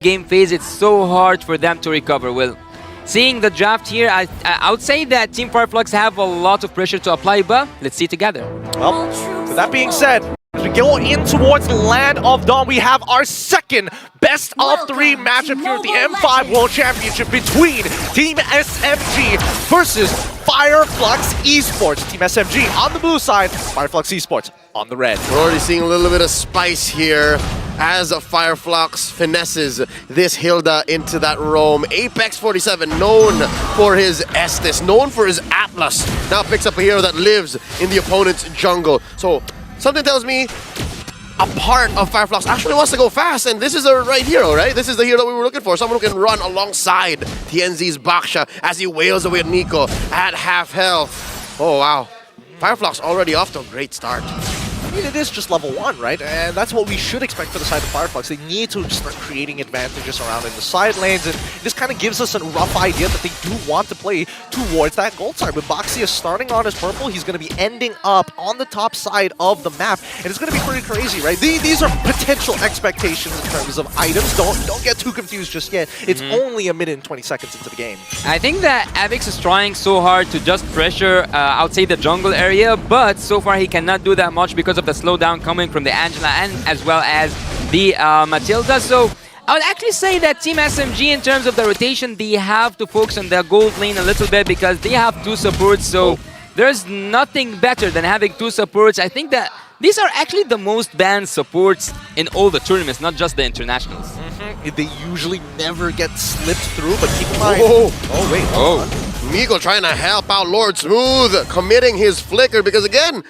game phase, it's so hard for them to recover. Well, seeing the draft here, I would say that Team FIREFLUX have a lot of pressure to apply, but let's see together. Well, with that being said, as we go in towards the Land of Dawn, we have our second best of 3 matchup here at the M5 World Championship between Team SMG versus FIREFLUX Esports. Team SMG on the blue side, FIREFLUX Esports on the red. We're already seeing a little bit of spice here as FIREFLUX finesses this Hilda into that roam. Apex 47, known for his Estes, known for his Atlas, now picks up a hero that lives in the opponent's jungle. So something tells me a part of FIREFLUX actually wants to go fast, and this is a right hero, right? This is the hero that we were looking for. Someone who can run alongside TNZ's Baksha as he wails away at Nico at half health. Oh, wow. FIREFLUX already off to a great start. I mean, it is just level 1, right? And that's what we should expect for the side of FIREFLUX. They need to start creating advantages around in the side lanes, and this kind of gives us a rough idea that they do want to play towards that gold side. But Boxy is starting on his purple. He's going to be ending up on the top side of the map, and it's going to be pretty crazy, right? These are potential expectations in terms of items. Don't get too confused just yet. It's only a minute and 20 seconds into the game. I think that Avix is trying so hard to just pressure, I would say, the jungle area, but so far he cannot do that much because of the slowdown coming from the Angela and as well as the Matilda. So I would actually say that Team SMG, in terms of the rotation, they have to focus on their gold lane a little bit because they have 2 supports. So there's nothing better than having 2 supports. I think that these are actually the most banned supports in all the tournaments, not just the internationals. They usually never get slipped through, but keep in mind. Oh, wait. Miko trying to help out Lord Smooth, committing his flicker because, again,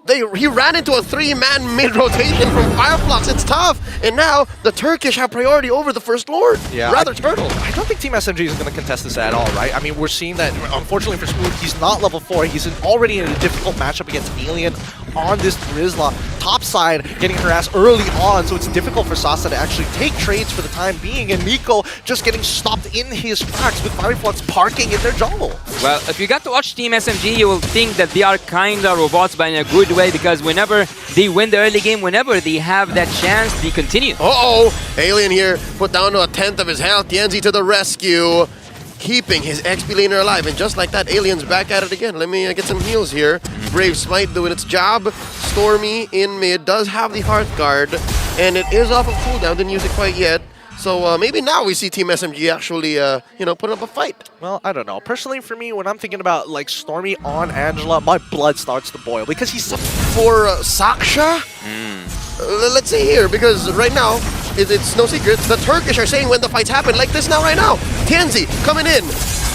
he ran into a 3-man mid-rotation from FIREFLUX. It's tough. And now the Turkish have priority over the First Lord. Yeah, Rather Turtle. I don't think Team SMG is going to contest this at all, right? I mean, we're seeing that, unfortunately for Smooth, he's not level 4. He's already in a difficult matchup against Alien on this Drizla. Top side getting harassed early on, so it's difficult for Sasa to actually take trades for the time being. And Nico just getting stopped in his tracks with FIREFLUX parking in their jungle. Well, if you got to watch Team SMG, you will think that they are kind of robots, but in a good way, because whenever they win the early game, whenever they have that chance, they continue. Alien here put down to 1/10 of his health. Tienzi to the rescue, keeping his XP laner alive. And just like that, Alien's back at it again. Let me get some heals here. Brave Smite doing its job. Stormy in mid does have the Hearthguard, and it is off of cooldown. Didn't use it quite yet. So maybe now we see Team SMG actually, put up a fight. Well, I don't know. Personally, for me, when I'm thinking about like Stormy on Angela, my blood starts to boil because he's For Saksha? Let's see here, because right now, it's no secret, the Turkish are saying when the fights happen, like this now, right now. Tienzi coming in,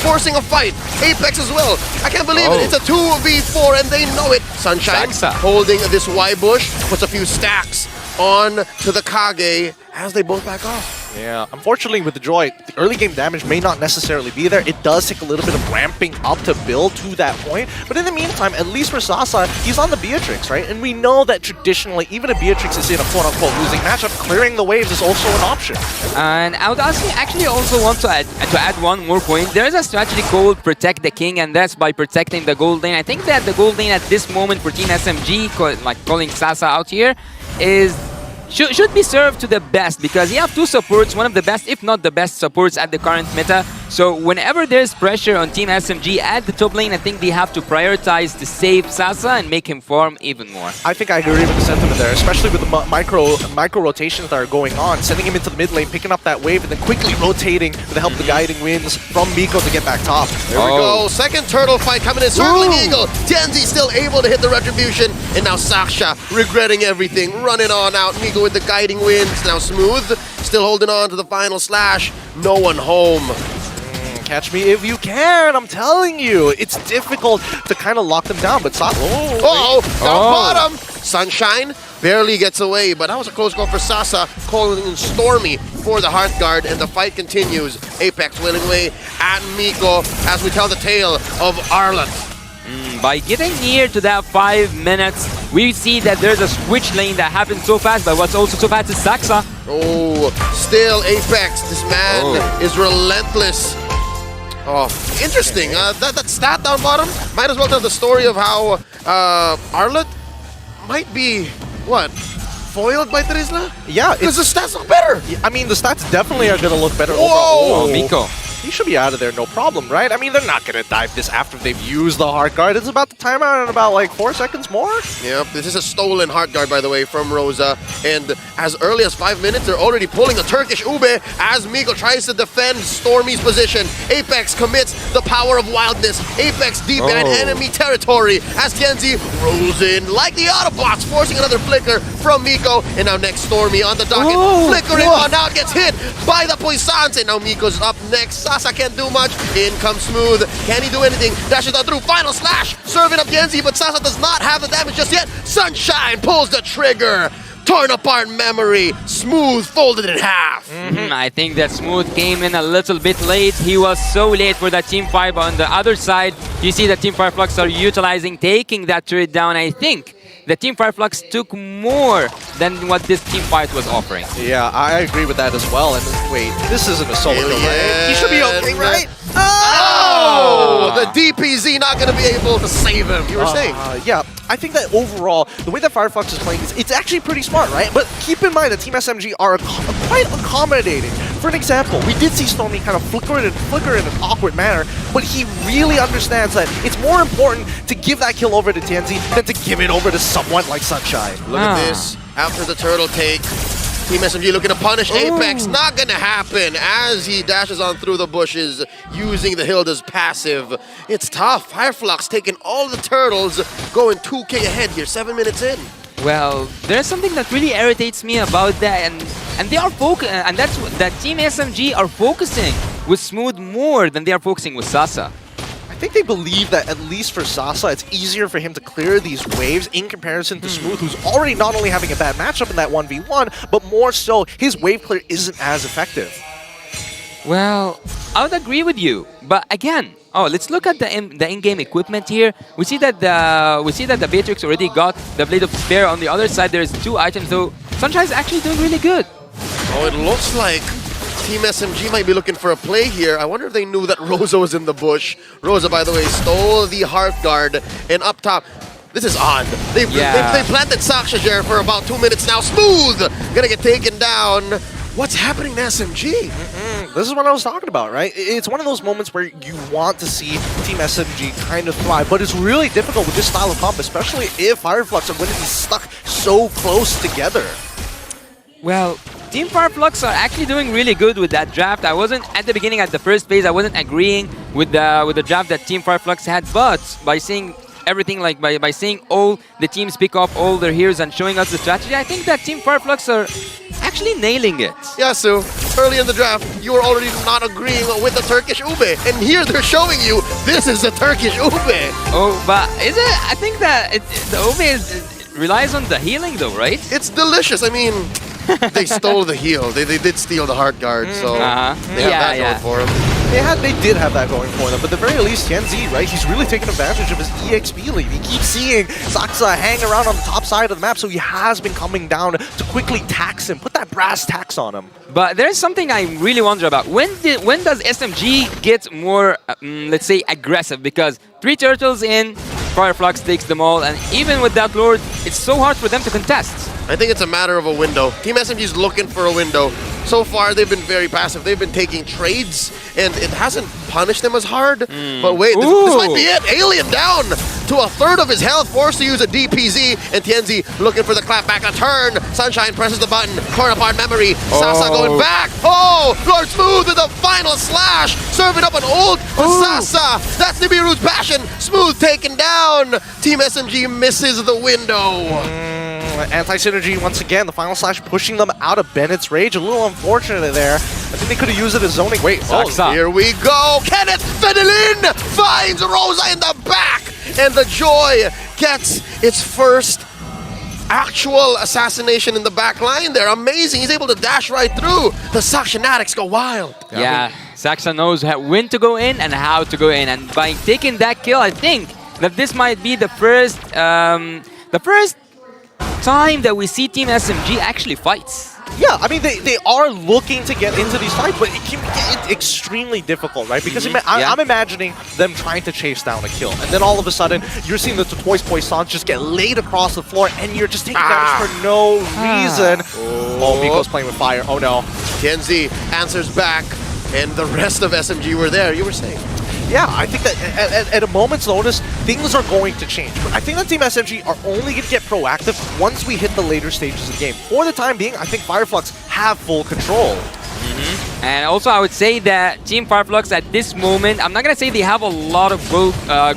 forcing a fight. Apex as well. I can't believe it. It's a 2v4, and they know it. Sunshine holding this Y-bush, puts a few stacks on to the Kage as they both back off. Yeah, unfortunately with the Joy, the early game damage may not necessarily be there. It does take a little bit of ramping up to build to that point. But in the meantime, at least for Sasa, he's on the Beatrix, right? And we know that traditionally, even if Beatrix is in a quote-unquote losing matchup, clearing the waves is also an option. And I would actually also want to add one more point. There is a strategy called Protect the King, and that's by protecting the gold lane. I think that the gold lane at this moment for Team SMG, calling Sasa out here, should be served to the best, because you have 2 supports, one of the best, if not the best supports at the current meta. So whenever there's pressure on Team SMG at the top lane, I think they have to prioritize to save Sasa and make him farm even more. I think I agree with the sentiment there, especially with the micro rotations that are going on, sending him into the mid lane, picking up that wave, and then quickly rotating with the help of the guiding winds from Miko to get back top. There we go. Second turtle fight coming in. Circling Eagle. Tienzi still able to hit the retribution. And now Saksha regretting everything. Running on out. Miko with the guiding winds. Now Smooth still holding on to the final slash. No one home. Catch me if you can, I'm telling you. It's difficult to kind of lock them down, but Sasa... Down bottom. Sunshine barely gets away, but that was a close call for Sasa, calling in Stormy for the Hearthguard, and the fight continues. Apex winning away at Miko as we tell the tale of Arlet. By getting near to that 5 minutes, we see that there's a switch lane that happens so fast, but what's also so fast is Saxa. Still Apex. This man is relentless. Interesting. That stat down bottom might as well tell the story of how Arlet might be, what, foiled by Trisla? Yeah, Because the stats look better. I mean, the stats definitely are going to look better Whoa! overall. Oh, Miko. He should be out of there, no problem, right? I mean, they're not going to dive this after they've used the Heart Guard. It's about the timeout in about, like, 4 seconds more. Yep, this is a stolen Heart Guard, by the way, from Rosa. And as early as 5 minutes, they're already pulling a Turkish Ube as Miko tries to defend Stormy's position. Apex commits the power of wildness. Apex deep in enemy territory as Tianzi rolls in like the Autobots, forcing another flicker from Miko. And now next Stormy on the docket, flickering on, now gets hit by the Puissance. And now Miko's up next. Sasa can't do much. In comes Smooth. Can he do anything? Dashes on through. Final slash. Serving up Tianzi, but Sasa does not have the damage just yet. Sunshine pulls the trigger. Torn apart memory. Smooth folded in half. I think that Smooth came in a little bit late. He was so late for that Team 5. On the other side, you see the Team FIREFLUX are utilizing, taking that turret down. I think the Team FIREFLUX took more than what this Team Fight was offering. Yeah, I agree with that as well. And wait, this isn't a solo, right? He should be okay, right? Oh! The DPZ not going to be able to save him. You were saying? Yeah, I think that overall, the way that FIREFLUX is playing, it's actually pretty smart, right? But keep in mind that Team SMG are quite accommodating. For an example, we did see Stormy kind of flicker in an awkward manner, but he really understands that it's more important to give that kill over to Tianzi than to give it over to someone like Sunshine. Look at this. After the turtle take, Team SMG looking to punish Apex. Not gonna happen as he dashes on through the bushes using the Hilda's passive. It's tough. FIREFLUX taking all the turtles, going 2K ahead here, 7 minutes in. Well, there's something that really irritates me about that, and they are and that's that Team SMG are focusing with Smooth more than they are focusing with Sasa. I think they believe that at least for Sasa, it's easier for him to clear these waves in comparison to Smooth, who's already not only having a bad matchup in that 1v1, but more so, his wave clear isn't as effective. Well, I would agree with you, but again, let's look at the in-game equipment here. We see that the Beatrix already got the Blade of Despair. On the other side, there's 2 items, so Sunshine is actually doing really good. Oh, it looks like Team SMG might be looking for a play here. I wonder if they knew that Rosa was in the bush. Rosa, by the way, stole the Hearth Guard, and up top, this is odd. They planted Sakshajar for about 2 minutes now. Smooth! Gonna get taken down. What's happening to SMG? This is what I was talking about, right? It's one of those moments where you want to see Team SMG kind of thrive, but it's really difficult with this style of comp, especially if FIREFLUX are going to be stuck so close together. Well, Team FIREFLUX are actually doing really good with that draft. I wasn't, at the beginning, at the first phase, I wasn't agreeing with the draft that Team FIREFLUX had, but by seeing everything, like by seeing all the teams pick up all their heroes and showing us the strategy, I think that Team FIREFLUX are actually nailing it. Yeah, Sue. Early in the draft, you were already not agreeing with the Turkish Ube, and here they're showing you this is the Turkish Ube. Oh, but is it? I think that the Ube relies on the healing though, right? It's delicious. I mean, they stole the heal. They did steal the Heart Guard, so they have that going for them. They did have that going for them, but at the very least, Tianzi, right, he's really taking advantage of his EXP lead. He keeps seeing Saksa hang around on the top side of the map, so he has been coming down to quickly tax him, put that brass tax on him. But there's something I really wonder about. When does SMG get more, let's say, aggressive? Because 3 turtles in, FIREFLUX takes them all, and even with that Lord, it's so hard for them to contest. I think it's a matter of a window. Team SMG is looking for a window. So far, they've been very passive. They've been taking trades, and it hasn't punished them as hard. But wait, this might be it. Alien down to a third of his health, forced to use a DPZ, and Tianzi looking for the clap back. A turn. Sunshine presses the button. Torn apart memory. Sasa going back. Oh, Lord Smooth with the final slash. Serving up an ult for Sasa. That's Nibiru's passion. Smooth taken down. Team SMG misses the window. Anti-synergy once again, the final slash pushing them out of Bennett's rage. A little unfortunate there. I think they could have used it as zoning. Wait, here we go. Kenneth Fedelin finds Rosa in the back, and the Joy gets its first actual assassination in the back line there. Amazing. He's able to dash right through. The Sakshanatics go wild. Yeah, Saksa knows when to go in and how to go in, and by taking that kill, I think that this might be the first time that we see Team SMG actually fights. Yeah, I mean, they are looking to get into these fights, but it can get extremely difficult, right? Because I'm imagining them trying to chase down a kill, and then all of a sudden, you're seeing the Toys Poissons just get laid across the floor, and you're just taking damage for no reason. Oh, Miko's playing with fire. Oh, no. Kenzie answers back, and the rest of SMG were there. You were saying? Yeah, I think that at a moment's notice, things are going to change. But I think that Team SMG are only going to get proactive once we hit the later stages of the game. For the time being, I think FIREFLUX have full control. And also, I would say that Team FIREFLUX at this moment, I'm not going to say they have a lot of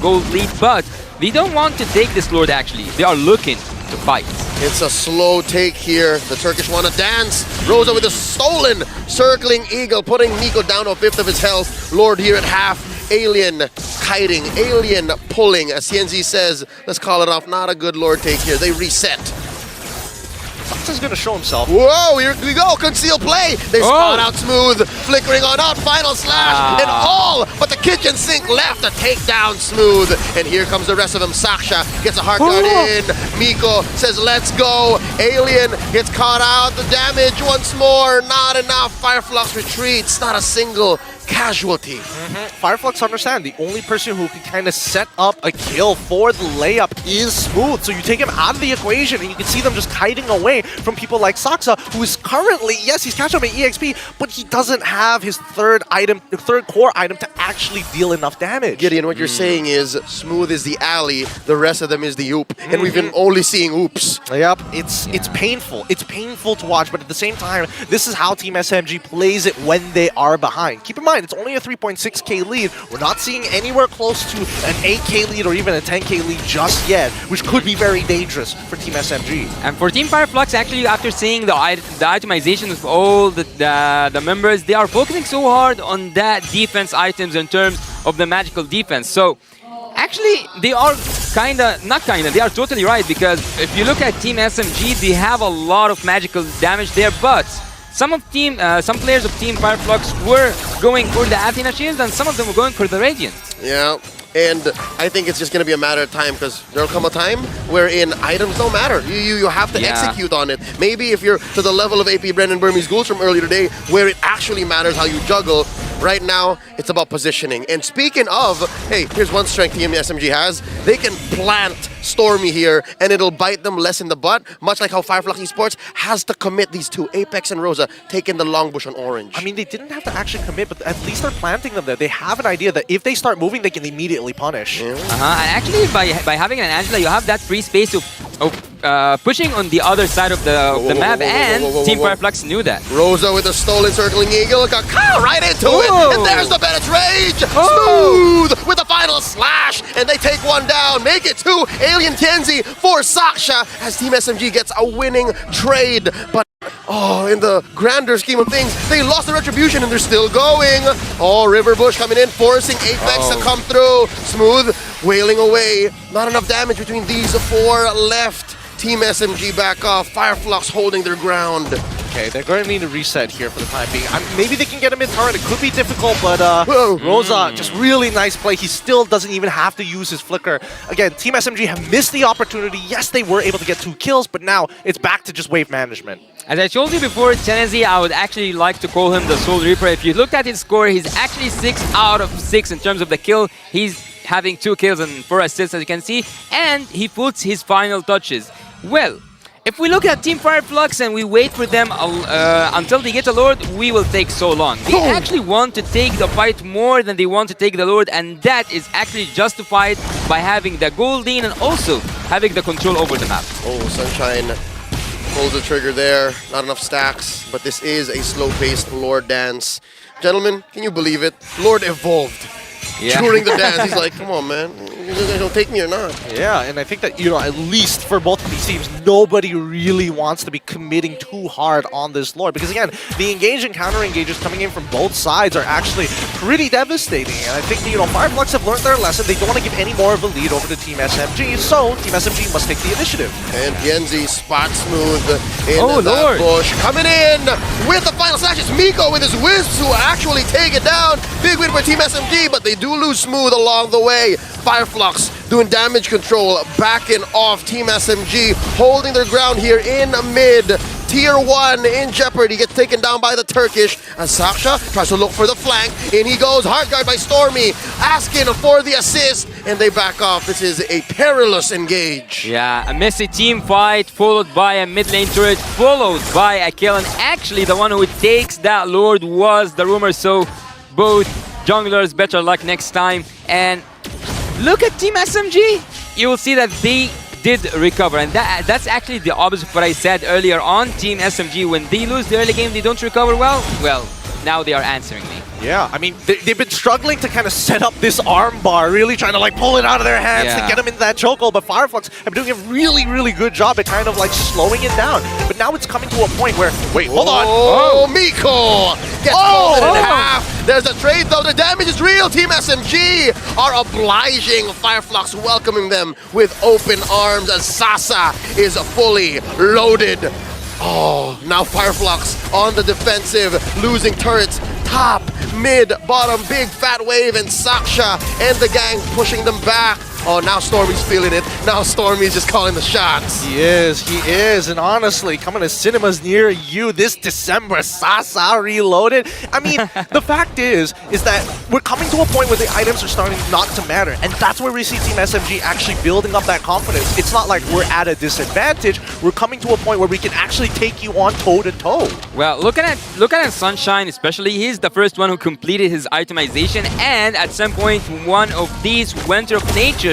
gold lead, but they don't want to take this Lord, actually. They are looking to fight. It's a slow take here. The Turkish want to dance. Rosa with a stolen circling eagle, putting Nico down to a fifth of his health. Lord here at half. Alien kiting, Alien pulling. As CNZ says, let's call it off. Not a good Lord take here. They reset. Fox going to show himself. Whoa, here we go. Conceal play. They spawn out Smooth. Flickering on out. Final slash. And all but the kitchen sink left to take down Smooth. And here comes the rest of them. Saksha gets a hard guard in. Miko says, let's go. Alien gets caught out. The damage once more. Not enough. FIREFLUX retreats. Not a single casualty. FIREFLUX understand the only person who can kind of set up a kill for the layup is Smooth. So you take him out of the equation and you can see them just kiting away from people like Saksa, who is currently, yes, he's catching up at EXP, but he doesn't have his third core item to actually deal enough damage. Gideon, what you're saying is Smooth is the alley, the rest of them is the oop. And we've been only seeing oops. Yep, it's painful. It's painful to watch, but at the same time, this is how Team SMG plays it when they are behind. Keep in mind, it's only a 3.6k lead. We're not seeing anywhere close to an 8k lead or even a 10k lead just yet, which could be very dangerous for Team SMG. And for Team FIREFLUX, actually, after seeing the itemization of all the members, they are focusing so hard on that defense items in terms of the magical defense. So actually, they are they are totally right, because if you look at Team SMG, they have a lot of magical damage there, but some players of Team FIREFLUX were going for the Athena Shield, and some of them were going for the Radiant. Yeah, and I think it's just going to be a matter of time, because there'll come a time wherein items don't matter. You have to execute on it. Maybe if you're to the level of AP Brendan Burmese Ghouls from earlier today, where it actually matters how you juggle. Right now, it's about positioning. And speaking of, hey, here's one strength Team SMG has. They can plant Stormy here, and it'll bite them less in the butt, much like how FIREFLUX Esports has to commit these two, Apex and Rosa, taking the long bush on Orange. I mean, they didn't have to actually commit, but at least they're planting them there. They have an idea that if they start moving, they can immediately punish. And actually, by having an Angela, you have that free space of pushing on the other side of the map, and Team FIREFLUX knew that. Rosa with a stolen circling eagle, got caught right into it, and there's the Bennett's Rage! Smooth with a final slash, and they take one down, make it 2, Alien Kenzie for Saksha, as Team SMG gets a winning trade. But in the grander scheme of things, they lost the retribution and they're still going. River Bush coming in, forcing Apex to come through. Smooth wailing away. Not enough damage between these 4 left. Team SMG back off. FIREFLUX holding their ground. Okay, they're going to need a reset here for the time being. Maybe they can get him in turret. It could be difficult, but Rosa, just really nice play. He still doesn't even have to use his flicker. Again, Team SMG have missed the opportunity. Yes, they were able to get 2 kills, but now it's back to just wave management. As I told you before, Tennessee, I would actually like to call him the Soul Reaper. If you looked at his score, he's actually 6 out of 6 in terms of the kill. He's having 2 kills and 4 assists, as you can see, and he puts his final touches. Well, if we look at Team FIREFLUX and we wait for them until they get a Lord, we will take so long. They actually want to take the fight more than they want to take the Lord, and that is actually justified by having the gold lead and also having the control over the map. Sunshine pulls the trigger there. Not enough stacks, but this is a slow-paced Lord dance. Gentlemen, can you believe it? Lord evolved. During the dance, he's like, come on, man. You guys don't take me or not? Yeah, and I think that, at least for both of these teams, nobody really wants to be committing too hard on this Lord. Because again, the engage and counter engages coming in from both sides are actually pretty devastating. And I think, FIREFLUX have learned their lesson. They don't want to give any more of a lead over to Team SMG, so Team SMG must take the initiative. And Genzi spot Smooth in that bush. Coming in with the final slash. It's Miko with his Wisps who actually take it down. Big win for Team SMG, but they do lose Smooth along the way. FIREFLUX doing damage control, backing off Team SMG, holding their ground here in mid. Tier 1 in jeopardy, gets taken down by the Turkish. And Saksha tries to look for the flank. In he goes, hard guard by Stormy, asking for the assist, and they back off. This is a perilous engage. Yeah, a messy team fight followed by a mid lane turret, followed by a kill. And actually, the one who takes that Lord was the rumor. So both junglers, better luck next time. And look at Team SMG. You will see that they did recover, and that's actually the opposite of what I said earlier on. Team SMG, when they lose the early game, they don't recover well. Well, now they are answering me. Yeah, I mean, they've been struggling to kind of set up this arm bar, really trying to like pull it out of their hands to get them into that chokehold, but FIREFLUX have been doing a really, really good job at kind of like slowing it down. But now it's coming to a point where, wait, hold on. Oh, Miko gets folded in half. There's a trade though, the damage is real. Team SMG are obliging FIREFLUX, welcoming them with open arms as Sasa is fully loaded. Oh, now FIREFLUX on the defensive, losing turrets, top, mid, bottom, big fat wave, and Saksha and the gang pushing them back. Oh, now Stormy's feeling it. Now Stormy's just calling the shots. He is, and honestly, coming to cinemas near you this December, Sasa Reloaded. I mean, the fact is that we're coming to a point where the items are starting not to matter, and that's where we see Team SMG actually building up that confidence. It's not like we're at a disadvantage. We're coming to a point where we can actually take you on toe-to-toe. Well, look at Sunshine, especially. He's the first one who completed his itemization, and at some point, one of these Wind of Nature,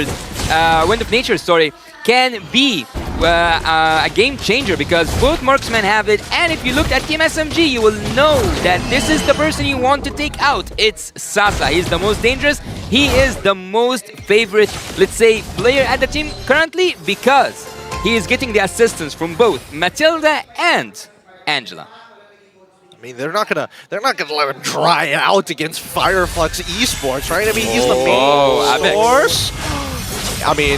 can be a game changer, because both marksmen have it. And if you looked at Team SMG, you will know that this is the person you want to take out. It's Sasa. He's the most dangerous. He is the most favorite, let's say, player at the team currently, because he is getting the assistance from both Matilda and Angela. I mean, they're not gonna let him dry out against FIREFLUX Esports, right? I mean, he's the main source. I mean,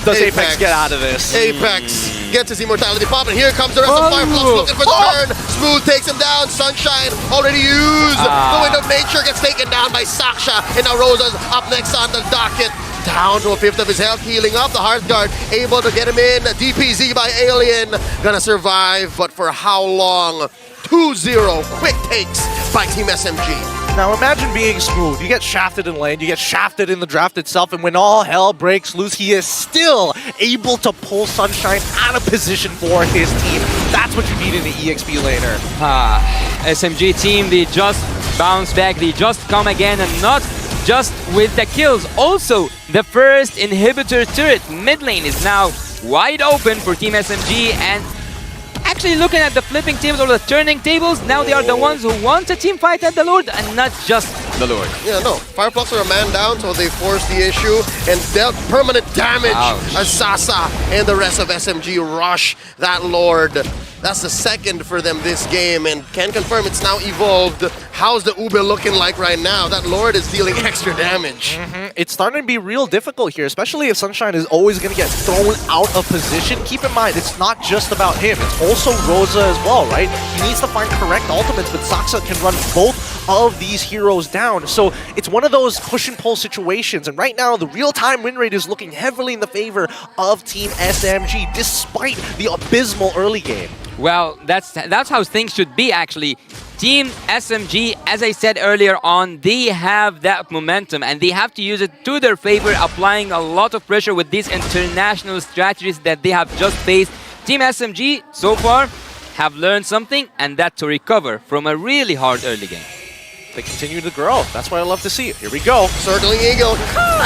does Apex get out of this? Apex gets his immortality pop, and here comes the rest of FIREFLUX looking for the turn. Smooth takes him down. Sunshine already used. The Wind of Nature gets taken down by Saksha, and now Rosa's up next on the docket. Down to a fifth of his health, healing up. The Hearthguard able to get him in. DPZ by Alien. Gonna survive, but for how long? 2-0 quick takes by Team SMG. Now imagine being Smooth. You get shafted in lane, you get shafted in the draft itself, and when all hell breaks loose, he is still able to pull Sunshine out of position for his team. That's what you need in the EXP laner. SMG team, they just bounce back, they just come again, and not just with the kills. Also, the first inhibitor turret mid lane is now wide open for Team SMG, and actually looking at the flipping tables or the turning tables, now they are the ones who want a team fight at the Lord and not just the Lord. Yeah, no. FIREFLUX are a man down, so they forced the issue and dealt permanent damage as Sasa and the rest of SMG rush that Lord. That's the second for them this game, and can confirm it's now evolved. How's the Ube looking like right now? That Lord is dealing extra damage. It's starting to be real difficult here, especially if Sunshine is always going to get thrown out of position. Keep in mind, it's not just about him. It's also Rosa as well, right? He needs to find correct ultimates, but Saksa can run both of these heroes down. So it's one of those push and pull situations, and right now the real-time win rate is looking heavily in the favor of Team SMG, despite the abysmal early game. Well, that's how things should be, actually. Team SMG, as I said earlier on, they have that momentum and they have to use it to their favor, applying a lot of pressure with these international strategies that they have just faced. Team SMG, so far, have learned something, and that to recover from a really hard early game. They continue to grow. That's what I love to see. Here we go. Circling Eagle,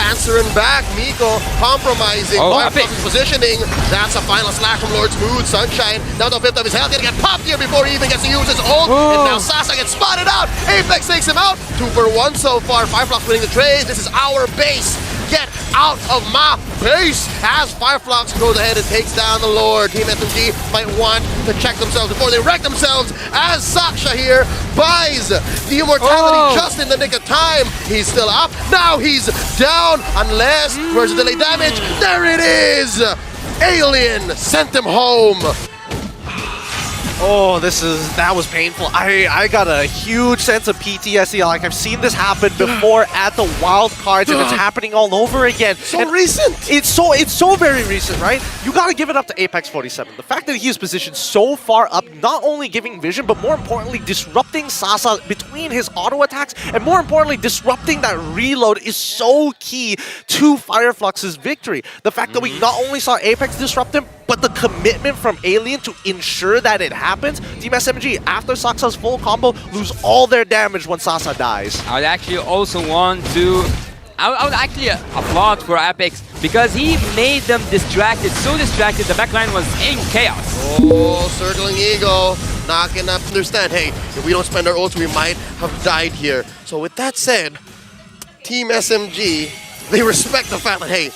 answering back. Miko compromising. FIREFLUX's positioning. That's a final slash from Lord Smooth. Sunshine down to a fifth of his health. Gonna get popped here before he even gets to use his ult. And now Sasa gets spotted out. Apex takes him out. 2 for 1 so far. FIREFLUX winning the trade. This is our base. Get out of my base as FIREFLUX goes ahead and takes down the Lord. Team SMG might want to check themselves before they wreck themselves as Saksha here buys the immortality just in the nick of time. He's still up. Now he's down unless where's the delay damage? There it is! Alien sent him home. Oh, that was painful. I got a huge sense of PTSD. Like, I've seen this happen before at the Wild Cards, and it's happening all over again. So recent. It's so very recent, right? You gotta give it up to Apex 47. The fact that he is positioned so far up, not only giving vision, but more importantly, disrupting Sasa between his auto attacks, and more importantly, disrupting that reload is so key to FIREFLUX's victory. The fact that we not only saw Apex disrupt him, but the commitment from Alien to ensure that it happens. Team SMG, after Sasa's full combo, lose all their damage when Sasa dies. I would actually also want to... I would actually applaud for Apex because he made them distracted, so distracted the backline was in chaos. Oh, circling ego. Not gonna understand. Hey, if we don't spend our ults, we might have died here. So with that said, Team SMG, they respect the fact that, hey,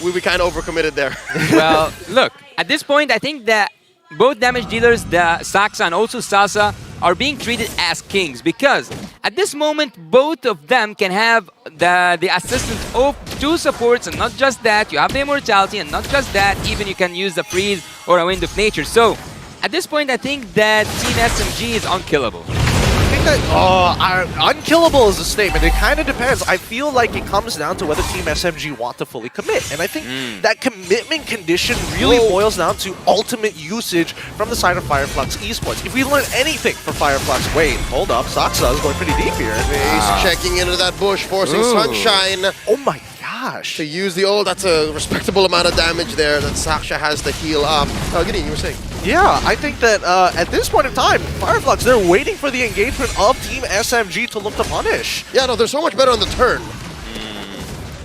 we kind of overcommitted there. Well, look, at this point, I think that both damage dealers, the Saxa and also Sasa, are being treated as kings because at this moment, both of them can have the assistance of two supports, and not just that, you have the immortality, and not just that, even you can use the freeze or a wind of nature. So, at this point, I think that Team SMG is unkillable. I think that unkillable is a statement. It kind of depends. I feel like it comes down to whether Team SMG want to fully commit. And I think that commitment condition really boils down to ultimate usage from the side of FIREFLUX Esports. If we learn anything from FIREFLUX, wait, hold up, Saxa is going pretty deep here. He's checking into that bush, forcing Sunshine. Oh my gosh. To use the ult, that's a respectable amount of damage there that Saksha has to heal up. Gideon, you were saying? Yeah, I think that at this point in time, FIREFLUX, they're waiting for the engagement of Team SMG to look to punish. Yeah, no, they're so much better on the turn.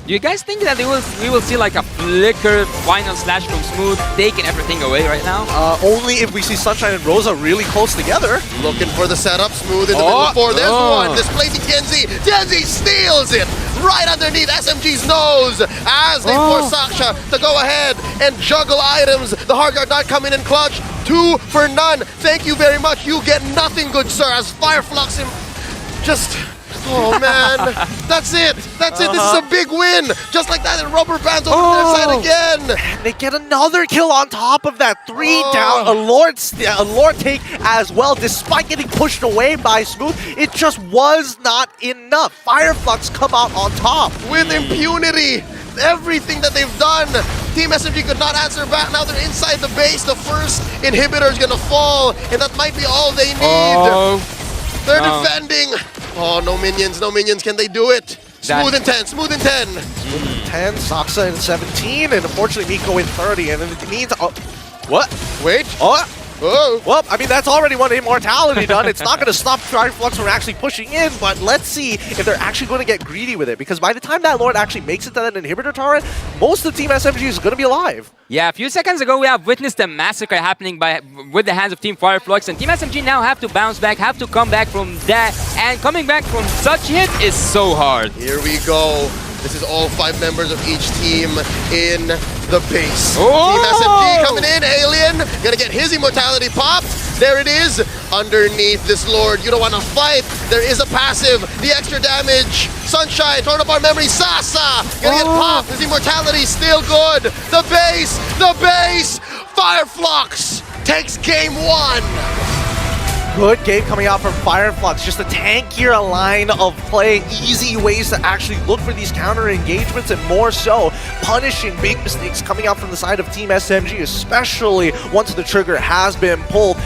Do you guys think that we will see like a flicker final slash from Smooth taking everything away right now? Only if we see Sunshine and Rosa really close together. Looking for the setup, Smooth in the middle of 4. There's one, displacing Genzi. Genzi steals it right underneath SMG's nose as they force Saksha to go ahead and juggle items. The hard guard not coming in clutch. 2 for none. Thank you very much. You get nothing, good sir, as FIREFLUX him just... Oh man, that's it. That's it. This is a big win. Just like that, and rubber bands over their side again. And they get another kill on top of that. 3 down. A Lord take as well, despite getting pushed away by Smooth. It just was not enough. FIREFLUX come out on top with impunity. Everything that they've done, Team SMG could not answer back. Now they're inside the base. The first inhibitor is gonna fall, and that might be all they need. They're defending. Oh, no minions, no minions. Can they do it? Smooth and 10, smooth and 10. Smooth and 10, Saxa in 17, and unfortunately Miko in 30. And it means... what? Wait. Well, I mean, that's already one immortality done. It's not going to stop FIREFLUX from actually pushing in, but let's see if they're actually going to get greedy with it. Because by the time that Lord actually makes it to that inhibitor turret, most of Team SMG is going to be alive. Yeah, a few seconds ago, we have witnessed a massacre happening with the hands of Team FIREFLUX, and Team SMG now have to bounce back, have to come back from that, and coming back from such hit is so hard. Here we go. This is all 5 members of each team in the base. Team SMG coming in, Alien, gonna get his immortality popped. There it is, underneath this Lord. You don't wanna fight, there is a passive, the extra damage. Sunshine, torn apart memory, Sasa, gonna get popped, his immortality still good. The base, FIREFLUX takes game 1. Good game coming out from FIREFLUX. Just a tankier line of play, easy ways to actually look for these counter engagements, and more so, punishing big mistakes coming out from the side of Team SMG, especially once the trigger has been pulled.